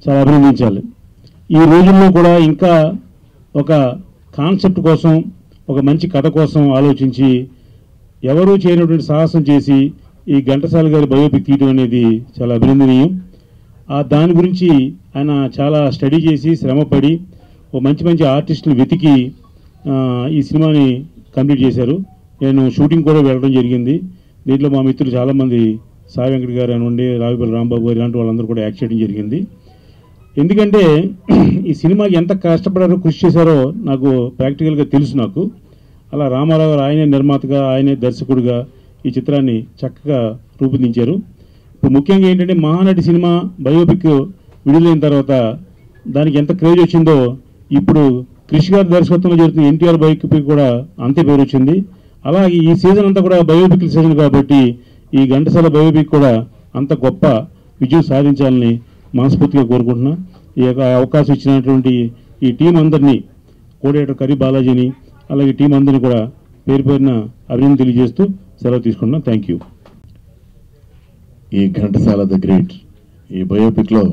చాలా అభినందించాలి. ఈ రోజుల్లో కూడా ఇంకా ఒక కాన్సెప్ట్ కోసం, ఒక మంచి కథ కోసం ఆలోచించి ఎవరూ చేయనటువంటి సాహసం చేసి ఈ ఘంటసాల గారి బయోపిక్ తీయడం అనేది చాలా అభినందనీయం. దాని గురించి ఆయన చాలా స్టడీ చేసి శ్రమపడి ఒక మంచి ఆర్టిస్టులు వెతికి ఈ సినిమాని కంప్లీట్ చేశారు. నేను షూటింగ్ కూడా వెళ్ళడం జరిగింది. దీంట్లో మా మిత్రులు చాలామంది సాయి వెంకట గారు అనండి, రావిపల్లి రాంబాబు గారు ఇలాంటి వాళ్ళందరూ కూడా యాక్ట్ చేయడం జరిగింది. ఎందుకంటే ఈ సినిమాకి ఎంత కష్టపడారో, కృషి చేశారో నాకు ప్రాక్టికల్గా తెలుసు. నాకు అలా రామారావు గారు ఆయనే నిర్మాతగా, ఆయనే దర్శకుడిగా ఈ చిత్రాన్ని చక్కగా రూపొందించారు. ఇప్పుడు ముఖ్యంగా ఏంటంటే మహానటి సినిమా బయోపిక్ విడుదలైన తర్వాత దానికి ఎంత క్రేజ్ వచ్చిందో, ఇప్పుడు క్రిష్ గారి దర్శకత్వంలో జరుగుతున్న ఎన్టీఆర్ బయోపిక్ కూడా అంతే పేరు వచ్చింది. అలాగే ఈ సీజన్ అంతా కూడా బయోపిక్ సీజన్ కాబట్టి ఈ ఘంటసాల బయోపిక్ కూడా అంత గొప్ప విజయం సాధించాలని మనస్ఫూర్తిగా కోరుకుంటున్నా. ఈ యొక్క అవకాశం ఇచ్చినటువంటి ఈ టీం అందరినీ, కోఆర్డినేటర్ కరీ బాలాజీని, అలాగే టీం అందరినీ కూడా పేరు పేరున అభినందన తెలియజేస్తూ సెలవు తీసుకుంటున్నాం. Thank you. ఈ ఘంటసాల ద గ్రేట్ ఈ బయోపిక్లో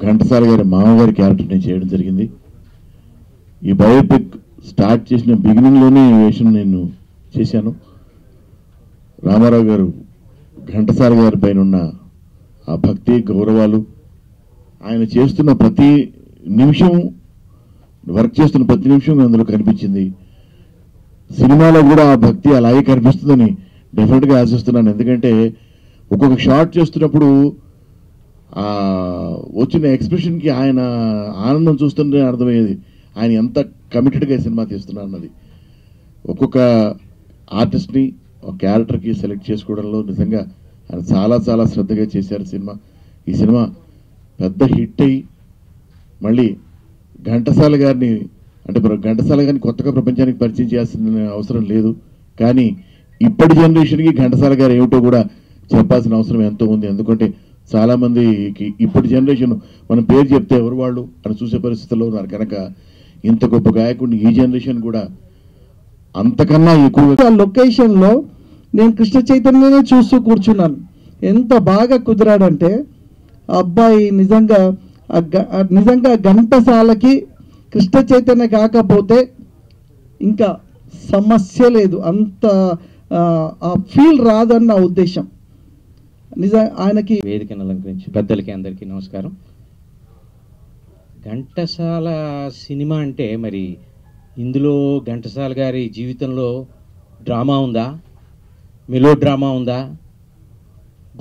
ఘంటసాల గారి మామగారి క్యారెక్టర్ని చేయడం జరిగింది. ఈ బయోపిక్ స్టార్ట్ చేసిన బిగినింగ్లోనే ఈ వేషం నేను చేశాను. రామారావు గారు ఘంటసాల గారి పైన ఉన్న ఆ భక్తి, గౌరవాలు, ఆయన చేస్తున్న ప్రతి నిమిషం, వర్క్ చేస్తున్న ప్రతి నిమిషం అందులో కనిపించింది. సినిమాలో కూడా ఆ భక్తి అలాగే కనిపిస్తుందని డెఫినెట్గా ఆశిస్తున్నాను. ఎందుకంటే ఒక్కొక్క షాట్ చేస్తున్నప్పుడు వచ్చిన ఎక్స్ప్రెషన్కి ఆయన ఆనందం చూస్తుంటే అర్థమయ్యేది ఆయన ఎంత కమిటెడ్గా సినిమా తీస్తున్నా అన్నది. ఒక్కొక్క ఆర్టిస్ట్ని ఒక క్యారెక్టర్కి సెలెక్ట్ చేసుకోవడంలో నిజంగా ఆయన చాలా చాలా శ్రద్ధగా చేశారు సినిమా. ఈ సినిమా పెద్ద హిట్ అయ్యి మళ్ళీ ఘంటసాల గారిని ఘంటసాల గారిని కొత్తగా ప్రపంచానికి పరిచయం చేయాల్సిన అవసరం లేదు. కానీ ఇప్పటి జనరేషన్కి ఘంటసాల గారు ఏమిటో కూడా చెప్పాల్సిన అవసరం ఎంతో ఉంది. ఎందుకంటే చాలామందికి ఇప్పటి జనరేషన్ మనం పేరు చెప్తే ఎవరు వాళ్ళు అని చూసే పరిస్థితుల్లో ఉన్నారు. కనుక ఇంత గొప్ప గాయకుడిని ఈ జనరేషన్ కూడా అంతకన్నా ఎక్కువ లొకేషన్లో నేను కృష్ణ చైతన్యనే చూస్తూ కూర్చున్నాను. ఎంత బాగా కుదిరాడంటే అబ్బాయి నిజంగా ఘంటసాలకి కృష్ణ చైతన్య కాకపోతే ఇంకా సమస్య లేదు. అంత ఆ ఫీల్ రాదన్న ఉద్దేశం. ఆయనకి వేదికను అలంకరించి పెద్దలకి అందరికీ నమస్కారం. ఘంటసాల సినిమా అంటే మరి ఇందులో ఘంటసాల గారి జీవితంలో డ్రామా ఉందా, మెలో డ్రామా ఉందా,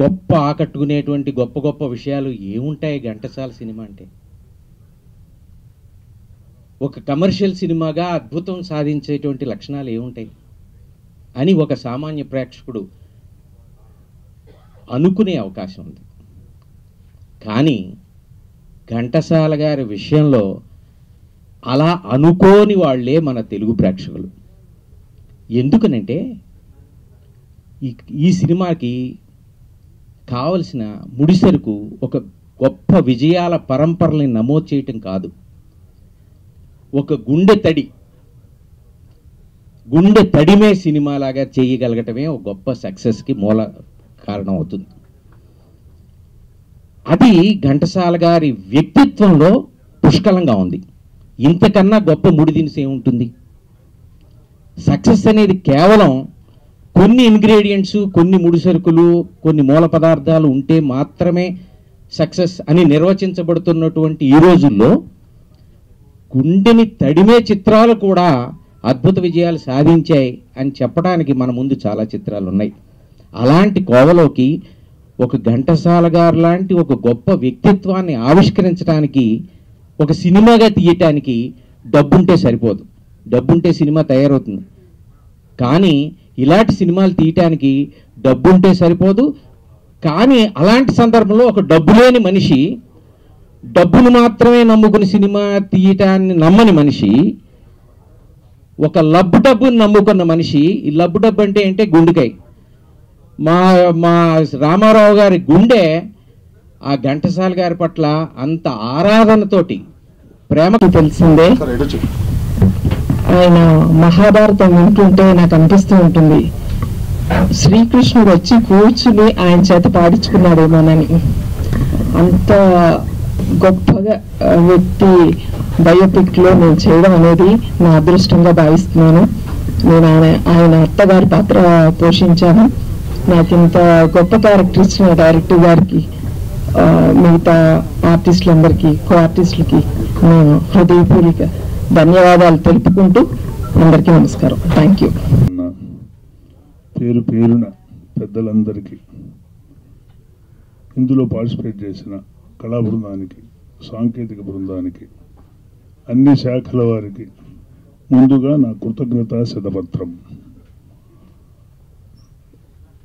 గొప్ప ఆకట్టుకునేటువంటి గొప్ప గొప్ప విషయాలు ఏముంటాయి ఘంటసాల సినిమా అంటే? ఒక కమర్షియల్ సినిమాగా అద్భుతం సాధించేటువంటి లక్షణాలు ఏముంటాయి అని ఒక సామాన్య ప్రేక్షకుడు అనుకునే అవకాశం ఉంది. కానీ ఘంటసాల గారి విషయంలో అలా అనుకోని వాళ్ళే మన తెలుగు ప్రేక్షకులు. ఎందుకనంటే ఈ సినిమాకి కావలసిన ముడిసరుకు ఒక గొప్ప విజయాల పరంపరని నమోదు చేయటం కాదు, ఒక గుండె తడిమే సినిమాలాగా చేయగలగటమే ఒక గొప్ప సక్సెస్కి మూల కారణం అవుతుంది. అది ఘంటసాల గారి వ్యక్తిత్వంలో పుష్కలంగా ఉంది. ఇంతకన్నా గొప్ప ముడిదినుసు ఏముంటుంది? సక్సెస్ అనేది కేవలం కొన్ని ఇంగ్రీడియంట్స్, కొన్ని ముడిసరుకులు, కొన్ని మూల పదార్థాలు ఉంటే మాత్రమే సక్సెస్ అని నిర్వచించబడుతున్నటువంటి ఈ రోజుల్లో గుండెని తడిమే చిత్రాలు కూడా అద్భుత విజయాలు సాధించాయి అని చెప్పడానికి మన ముందు చాలా చిత్రాలు ఉన్నాయి. అలాంటి కోవలోకి ఒక ఘంటసాల గారు లాంటి ఒక గొప్ప వ్యక్తిత్వాన్ని ఆవిష్కరించడానికి, ఒక సినిమాగా తీయటానికి డబ్బుంటే సరిపోదు. డబ్బుంటే సినిమా తయారవుతుంది, కానీ ఇలాంటి సినిమాలు తీయటానికి డబ్బుంటే సరిపోదు. కానీ అలాంటి సందర్భంలో ఒక డబ్బు లేని మనిషి, డబ్బును మాత్రమే నమ్ముకుని సినిమా తీయటాన్ని నమ్మని మనిషి, ఒక లబ్బు డబ్బుని నమ్ముకున్న మనిషి. ఈ లబ్బు డబ్బు అంటే ఏంటే గుండెకాయ. మా రామారావు గారి గుండె ఆ ఘంటసాల గారి పట్ల అంత ఆరాధనతోటి, ప్రేమకు తెలిసిందే. ఆయన మహాభారతం వింటుంటే నాకు అనిపిస్తూ ఉంటుంది, శ్రీకృష్ణుడు వచ్చి కూర్చుని ఆయన చేత పాడించుకున్నాడేమోనని. అంత గొప్పగా వ్యక్తి బయోపిక్లో నేను చేయడం అనేది నా అదృష్టంగా భావిస్తున్నాను. నేను ఆయన అత్తగారి పాత్ర పోషించాను. నాకు ఇంత గొప్ప క్యారెక్టర్ ఇచ్చిన డైరెక్టర్ గారికి, మిగతా ఆర్టిస్టులందరికీ, కో ఆర్టిస్టులకి నేను హృదయపూర్వక ధన్యవాదాలు తెలుపుకుంటూ అందరికీ నమస్కారం. Thank you. పేరు పేరున పెద్దలందరికీ, ఇందులో పార్టిసిపేట్ చేసిన కళా బృందానికి, సాంకేతిక బృందానికి, అన్ని శాఖల వారికి ముందుగా నా కృతజ్ఞతా శతపత్రం.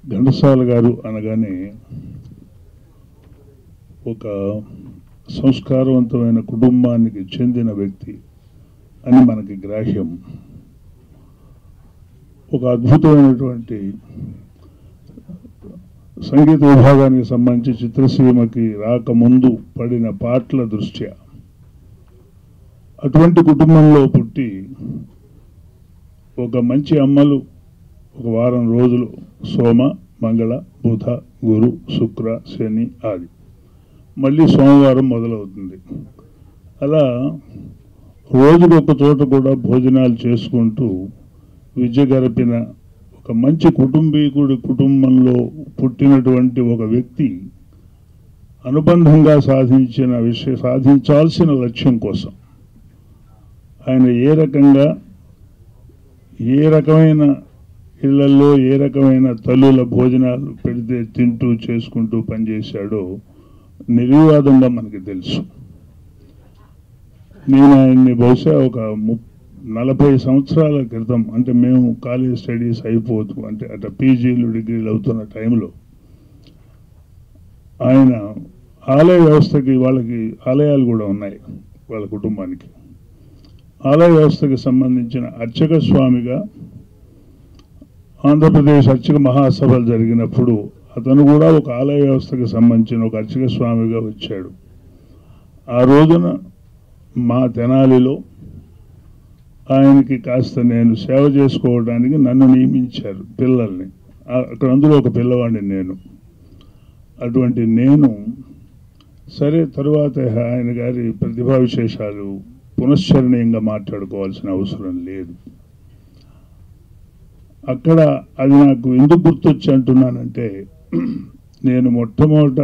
ఘంటసాల గారు అనగానే ఒక సంస్కారవంతమైన కుటుంబానికి చెందిన వ్యక్తి అని మనకి గ్రాహ్యం. ఒక అద్భుతమైనటువంటి సంగీత విభాగానికి సంబంధించి చిత్రసీమకి రాకముందు పడిన పాటల దృష్ట్యా అటువంటి కుటుంబంలో పుట్టి ఒక మంచి అమ్మలు ఒక వారం రోజులు సోమ, మంగళ, బుధ, గురు, శుక్ర, శని, ఆది, మళ్ళీ సోమవారం మొదలవుతుంది. అలా రోజుకు ఒక చోట కూడా భోజనాలు చేసుకుంటూ విద్య గరిపిన ఒక మంచి కుటుంబీకుడి కుటుంబంలో పుట్టినటువంటి ఒక వ్యక్తి అనుబంధంగా సాధించాల్సిన లక్ష్యం కోసం ఆయన ఏ రకమైన ఇళ్లలో ఏ రకమైన తల్లుల భోజనాలు పెడితే తింటూ చేసుకుంటూ పనిచేశాడో నిర్వివాదంగా మనకి తెలుసు. నేను ఆయన్ని బహుశా ఒక 40 సంవత్సరాల క్రితం, అంటే మేము కాలేజ్ స్టడీస్ అయిపోతూ, అంటే అట్లా పీజీలు డిగ్రీలు అవుతున్న టైంలో ఆయన ఆలయ వ్యవస్థకి, వాళ్ళకి ఆలయాలు కూడా ఉన్నాయి వాళ్ళ కుటుంబానికి, ఆలయ వ్యవస్థకి సంబంధించిన అర్చక స్వామిగా ఆంధ్రప్రదేశ్ అర్చక మహాసభలు జరిగినప్పుడు అతను కూడా ఒక ఆలయ వ్యవస్థకి సంబంధించిన ఒక అర్చక స్వామిగా వచ్చాడు. ఆ రోజున మా తెనాలిలో ఆయనకి కాస్త నేను సేవ చేసుకోవడానికి నన్ను నియమించారు, పిల్లల్ని. అక్కడ అందులో ఒక పిల్లవాడిని నేను. అటువంటి నేను సరే, తరువాత ఆయన గారి ప్రతిభా విశేషాలు పునశ్చరణీయంగా మాట్లాడుకోవాల్సిన అవసరం లేదు. అక్కడ అది నాకు ఎందుకు గుర్తొచ్చి అంటున్నానంటే, నేను మొట్టమొదట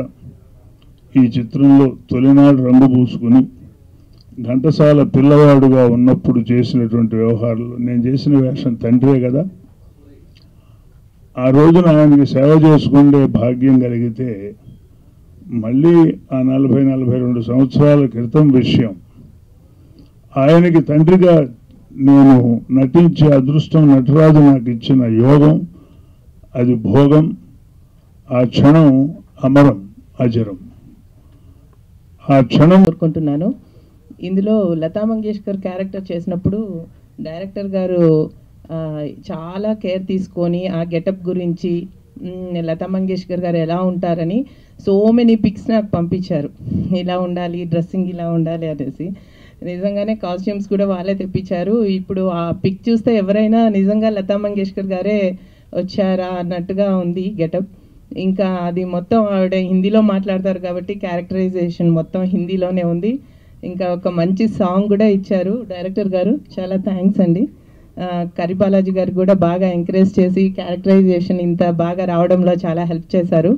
ఈ చిత్రంలో తొలినాడు రంగు పూసుకుని ఘంటసాల పిల్లవాడుగా ఉన్నప్పుడు చేసినటువంటి వ్యవహారాలు, నేను చేసిన వేషం తండ్రే కదా. ఆ రోజున ఆయనకి సేవ చేసుకునే భాగ్యం కలిగితే మళ్ళీ ఆ 40-42 సంవత్సరాల క్రితం విషయం, ఆయనకి తండ్రిగా నేను నటించే అదృష్టం నటరాజు నాకు ఇచ్చిన యోగం, అది భోగం. ఆ క్షణం అమరం, అజరం. ఆ క్షణం కోరుకుంటున్నాను. ఇందులో లతా మంగేష్కర్ క్యారెక్టర్ చేసినప్పుడు డైరెక్టర్ గారు చాలా కేర్ తీసుకొని ఆ గెటప్ గురించి, లతా మంగేష్కర్ గారు ఎలా ఉంటారని సో మెనీ పిక్స్ నాకు పంపించారు. ఇలా ఉండాలి, డ్రెస్సింగ్ ఇలా ఉండాలి అనేసి. నిజంగానే కాస్ట్యూమ్స్ కూడా వాళ్ళే తెప్పించారు. ఇప్పుడు ఆ పిక్ చూస్తే ఎవరైనా నిజంగా లతా మంగేష్కర్ గారే వచ్చారా అన్నట్టుగా ఉంది గెటప్. ఇంకా అది మొత్తం ఆవిడ హిందీలో మాట్లాడతారు కాబట్టి క్యారెక్టరైజేషన్ మొత్తం హిందీలోనే ఉంది. ఇంకా ఒక మంచి సాంగ్ కూడా ఇచ్చారు డైరెక్టర్ గారు, చాలా థ్యాంక్స్ అండి. కరి బాలాజీ గారు కూడా బాగా ఎంకరేజ్ చేసి క్యారెక్టరైజేషన్ ఇంత బాగా రావడంలో చాలా హెల్ప్ చేశారు.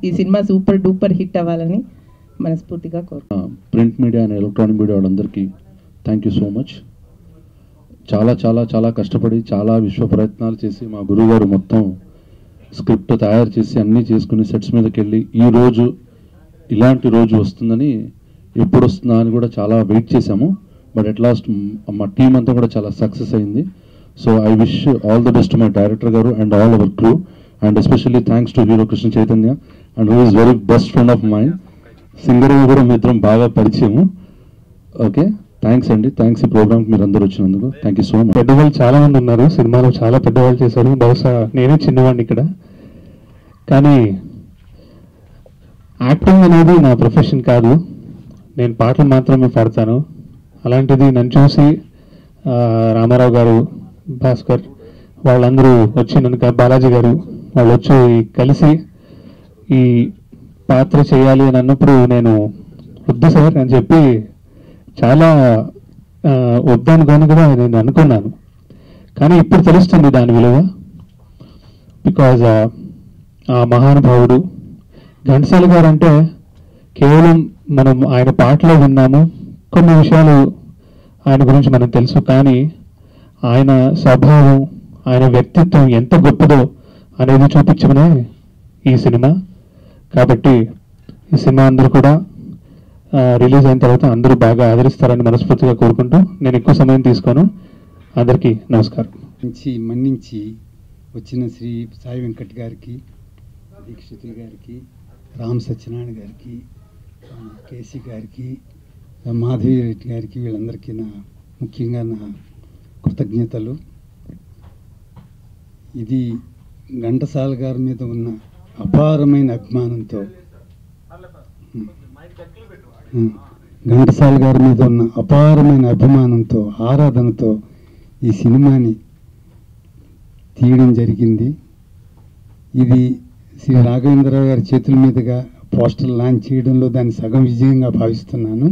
ఈ సినిమా సూపర్ డూపర్ హిట్ అవ్వాలని మనస్ఫూర్తిగా కోరుకుంటున్నాను. Print media and electronic media వాళ్ళందరికీ థ్యాంక్ యూ సో మచ్. చాలా చాలా చాలా కష్టపడి చాలా విశ్వ ప్రయత్నాలు చేసి మా గురువుగారు మొత్తం స్క్రిప్ట్ తయారు చేసి అన్నీ చేసుకుని సెట్స్ మీదకి వెళ్ళి ఈరోజు ఇలాంటి రోజు వస్తుందని, ఎప్పుడు వస్తుందా అని కూడా చాలా వెయిట్ చేశాము. బట్ అట్ లాస్ట్ మా టీం అంతా కూడా చాలా సక్సెస్ అయింది. So I wish all the best my director గారు and all our crew, and especially thanks to hero Krishna Chaitanya and who is very best friend of mind. సింగర్గా కూడా మీ ఇద్దరం బాగా పరిచయము. ఓకే, థ్యాంక్స్ అండి. థ్యాంక్స్ ఈ ప్రోగ్రామ్కి మీరు అందరూ వచ్చినందుకు. Thank you so much. పెద్దవాళ్ళు చాలా మంది ఉన్నారు సినిమాలో, చాలా పెద్దవాళ్ళు చేశారు. బహుశా నేనే చిన్నవాడిని ఇక్కడ. కానీ యాక్టింగ్ అనేది నా ప్రొఫెషన్ కాదు, నేను పాటలు మాత్రమే పాడతాను. అలాంటిది నన్ను చూసి రామారావు గారు, భాస్కర్ వాళ్ళందరూ వచ్చి, నన్ను బాలాజీ గారు వాళ్ళు వచ్చి కలిసి ఈ పాత్ర చేయాలి అని అన్నప్పుడు నేను వద్దు సార్ అని చెప్పి చాలా వద్దనుకోను కూడా నేను అనుకున్నాను. కానీ ఇప్పుడు తెలుస్తుంది దాని విలువ. బికాజ్ ఆ మహానుభావుడు ఘంటసాల గారు అంటే కేవలం మనం ఆయన పాటలో విన్నాము, కొన్ని విషయాలు ఆయన గురించి మనకు తెలుసు, కానీ ఆయన స్వభావం, ఆయన వ్యక్తిత్వం ఎంత గొప్పదో అనేది చూపించమనే ఈ సినిమా. కాబట్టి ఈ సినిమా అందరూ కూడా రిలీజ్ అయిన తర్వాత అందరూ బాగా ఆదరిస్తారని మనస్ఫూర్తిగా కోరుకుంటూ నేను ఎక్కువ సమయం తీసుకోను. అందరికీ నమస్కారం. మన్నించి వచ్చిన శ్రీ సాయి వెంకట్ గారికి, దీక్షితులు గారికి, రామ్ సత్యనారాయణ గారికి, కేసీ గారికి, మాధవి రెడ్డి గారికి, వీళ్ళందరికీ ముఖ్యంగా నా కృతజ్ఞతలు. ఇది ఘంటసాల గారి మీద ఉన్న అపారమైన అభిమానంతో, ఘంటసాల గారి మీద ఉన్న అపారమైన అభిమానంతో, ఆరాధనతో ఈ సినిమాని తీయడం జరిగింది. ఇది శ్రీ రాఘవేంద్రరావు గారి చేతుల మీదుగా పోస్టర్ లాంచ్ చేయడంలో దాన్ని సగం విజయంగా భావిస్తున్నాను.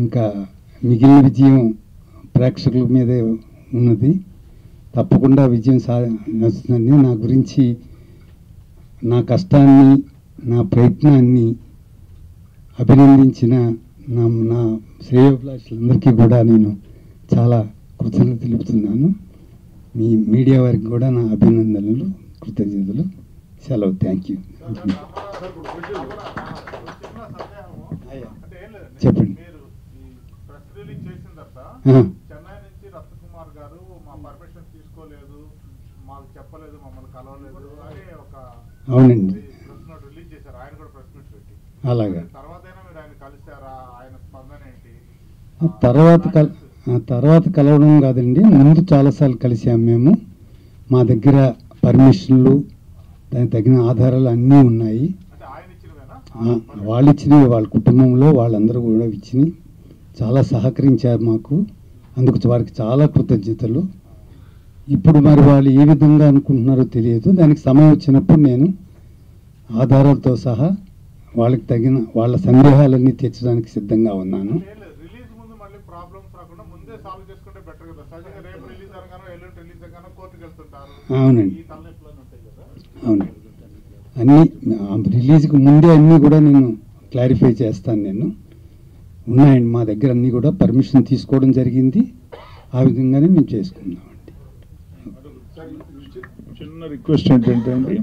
ఇంకా మిగిలిన విజయం ప్రేక్షకుల మీదే ఉన్నది. తప్పకుండా విజయం సాధిస్తుందని, నా గురించి, నా కష్టాన్ని, నా ప్రయత్నాన్ని అభినందించిన నా శ్రేయోభిలాషులందరికీ కూడా నేను చాలా కృతజ్ఞతలు తెలుపుతున్నాను. మీ మీడియా వారికి కూడా నా అభినందనలు, కృతజ్ఞతలు. సెలవు. Thank you. చెప్పండి. చెన్నై నుంచి రత్నకుమార్ గారు మా పర్మిషన్ తీసుకోలేదు, మాకు చెప్పలేదు, మమ్మల్ని కలవలేదు అని ఒక అవునండి ప్రెస్ నోట్ రిలీజ్ చేశారు. ఆయన కూడా ప్రెస్ నోట్ పెట్టి. అలాగా తర్వాత మీరు ఆయన కలిసారా? ఆయన స్పందన ఏంటి? తర్వాత కలవడం కాదండి, ముందు చాలాసార్లు కలిసాము మేము. మా దగ్గర పర్మిషన్లు, దానికి తగిన ఆధారాలు అన్నీ ఉన్నాయి. వాళ్ళు ఇచ్చినవి, వాళ్ళ కుటుంబంలో వాళ్ళందరూ కూడా ఇచ్చినాయి. చాలా సహకరించారు మాకు, అందుకు వారికి చాలా కృతజ్ఞతలు. ఇప్పుడు మరి వాళ్ళు ఏ విధంగా అనుకుంటున్నారో తెలియదు. దానికి సమయం వచ్చినప్పుడు నేను ఆధారాలతో సహా వాళ్ళకి తగిన వాళ్ళ సందేహాలన్నీ తీర్చడానికి సిద్ధంగా ఉన్నాను. రిలీజ్ ముందు మళ్ళీ ప్రాబ్లమ్స్ రాకుండా ముందే సాల్వ్ చేసుకుంటే బెటర్ కదా. సహజంగా రేపు రిలీజ్ అనగానో ఎల్లుండి రిలీజ్ అనగానో కోర్టుకు వెళ్తుంటారు. అవునండి, ఈ తలనొప్పులు ఉంటాయి కదా. అవునండి. అన్నీ రిలీజ్కి ముందే అన్నీ కూడా నేను క్లారిఫై చేస్తాను. నేను ఉన్నాయండి మా దగ్గర అన్నీ కూడా పర్మిషన్ తీసుకోవడం జరిగింది. ఆ విధంగానే మేము చేసుకున్నామండి. చిన్న రిక్వెస్ట్ ఏంటంటే అండి,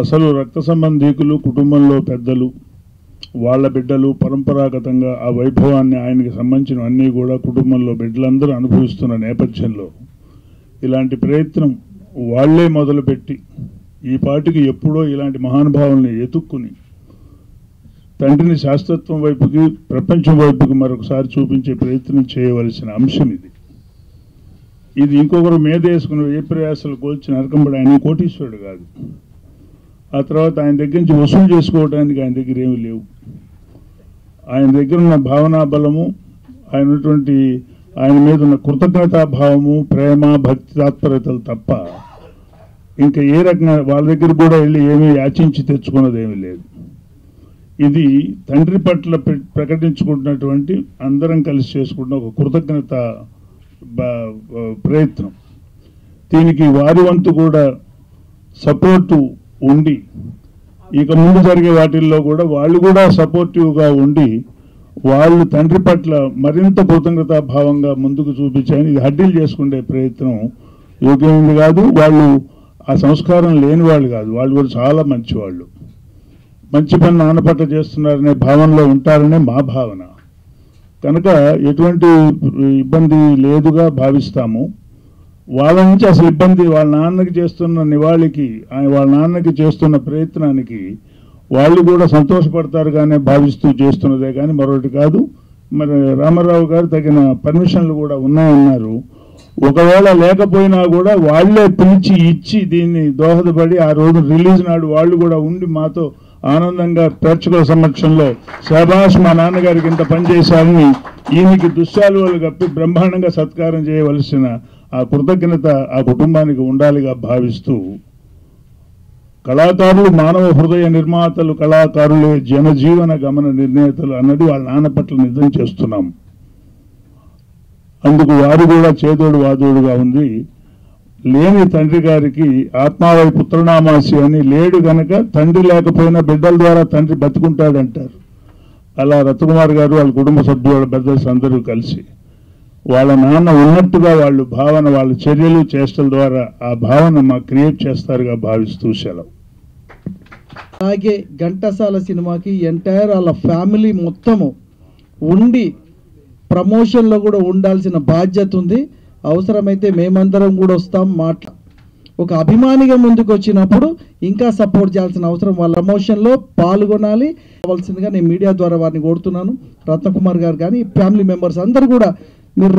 అసలు రక్త సంబంధీకులు, కుటుంబంలో పెద్దలు, వాళ్ళ బిడ్డలు పరంపరాగతంగా ఆ వైభవాన్ని, ఆయనకి సంబంధించిన అన్నీ కూడా కుటుంబంలో బిడ్డలందరూ అనుభవిస్తున్న నేపథ్యంలో ఇలాంటి ప్రయత్నం వాళ్లే మొదలుపెట్టి ఈ పాటికి ఎప్పుడో ఇలాంటి మహానుభావుల్ని ఎతుక్కుని తండ్రిని శాశ్వతత్వం వైపుకి, ప్రపంచం వైపుకి మరొకసారి చూపించే ప్రయత్నం చేయవలసిన అంశం ఇది. ఇది ఇంకొకరు మీద వేసుకుని ఏ ప్రయాసాలు కోల్చి నరకంబడి, ఆయన కోటీశ్వరుడు కాదు. ఆ తర్వాత ఆయన దగ్గర నుంచి వసూలు చేసుకోవడానికి ఆయన దగ్గర ఏమీ లేవు. ఆయన దగ్గర ఉన్న భావనా బలము, ఆయన మీద ఉన్న కృతజ్ఞతాభావము, ప్రేమ, భక్తి తాత్పర్యతలు తప్ప ఇంకా ఏ రకంగా వాళ్ళ దగ్గర కూడా వెళ్ళి ఏమీ యాచించి తెచ్చుకున్నది ఏమీ లేదు. ఇది తండ్రి పట్ల ప్రకటించుకుంటున్నటువంటి, అందరం కలిసి చేసుకుంటున్న ఒక కృతజ్ఞత ప్రయత్నం. దీనికి వారి వంతు కూడా సపోర్టు ఉండి, ఇక ముందు జరిగే వాటిల్లో కూడా వాళ్ళు కూడా సపోర్టివ్గా ఉండి, వాళ్ళు తండ్రి పట్ల మరింత కృతజ్ఞతాభావంగా ముందుకు చూపించాయని ఇది హడ్డీలు చేసుకునే ప్రయత్నం యోగ్యమైంది కాదు. వాళ్ళు ఆ సంస్కారం లేని వాళ్ళు కాదు, వాళ్ళు కూడా చాలా మంచివాళ్ళు. మంచి పని నాన్న పట్ల చేస్తున్నారనే భావనలో ఉంటారనే మా భావన. కనుక ఎటువంటి ఇబ్బంది లేదుగా భావిస్తాము. వాళ్ళ నుంచి అసలు ఇబ్బంది, వాళ్ళ నాన్నకి చేస్తున్న నివాళికి, వాళ్ళ నాన్నకి చేస్తున్న ప్రయత్నానికి వాళ్ళు కూడా సంతోషపడతారు కానీ భావిస్తూ చేస్తున్నదే కానీ మరొకటి కాదు. మరి రామారావు గారు తగిన పర్మిషన్లు కూడా ఉన్నాయన్నారు. ఒకవేళ లేకపోయినా కూడా వాళ్లే పిలిచి ఇచ్చి దీన్ని దోహదపడి ఆ రోజు రిలీజ్ నాడు వాళ్ళు కూడా ఉండి మాతో ఆనందంగా ప్రేక్షకుల సమక్షంలో శభాష్ మా నాన్నగారికి ఇంత పనిచేశారని ఈయనకి దుశ్శాలువలు కప్పి బ్రహ్మాండంగా సత్కారం చేయవలసిన ఆ కృతజ్ఞత ఆ కుటుంబానికి ఉండాలిగా భావిస్తూ కళాకారులు మానవ హృదయ నిర్మాతలు, కళాకారులే జనజీవన గమన నిర్ణేతలు అన్నది వాళ్ళ నాన్న పట్ల నిజం చేస్తున్నాం. అందుకు వారు కూడా చేదోడు వాదోడుగా ఉంది. లేని తండ్రి గారికి ఆత్మావై పుత్రనామాసి అని లేడు గనక తండ్రి లేకపోయినా బిడ్డల ద్వారా తండ్రి బతుకుంటాడంటారు. అలా రత్నకుమార్ గారు వాళ్ళ కుటుంబ సభ్యులు, వాళ్ళ బ్రదర్స్ అందరూ కలిసి వాళ్ళ నాన్న ఉన్నట్టుగా వాళ్ళు భావన, వాళ్ళ చర్యలు చేష్టల ద్వారా ఆ భావన మాకు క్రియేట్ చేస్తారుగా భావిస్తూ సెలవు. అలాగే ఘంటసాల సినిమాకి ఎంటైర్ వాళ్ళ ఫ్యామిలీ మొత్తము ఉండి ప్రమోషన్లో కూడా ఉండాల్సిన బాధ్యత ఉంది. అవసరమైతే మేమందరం కూడా వస్తాం. ఒక అభిమానిగా ముందుకు వచ్చినప్పుడు ఇంకా సపోర్ట్ చేయాల్సిన అవసరం, వాళ్ళ ప్రమోషన్లో పాల్గొనాలి కావాల్సిందిగా నేను మీడియా ద్వారా వారిని కోరుతున్నాను. రత్నకుమార్ గారు కానీ ఫ్యామిలీ మెంబర్స్ అందరూ కూడా మీరు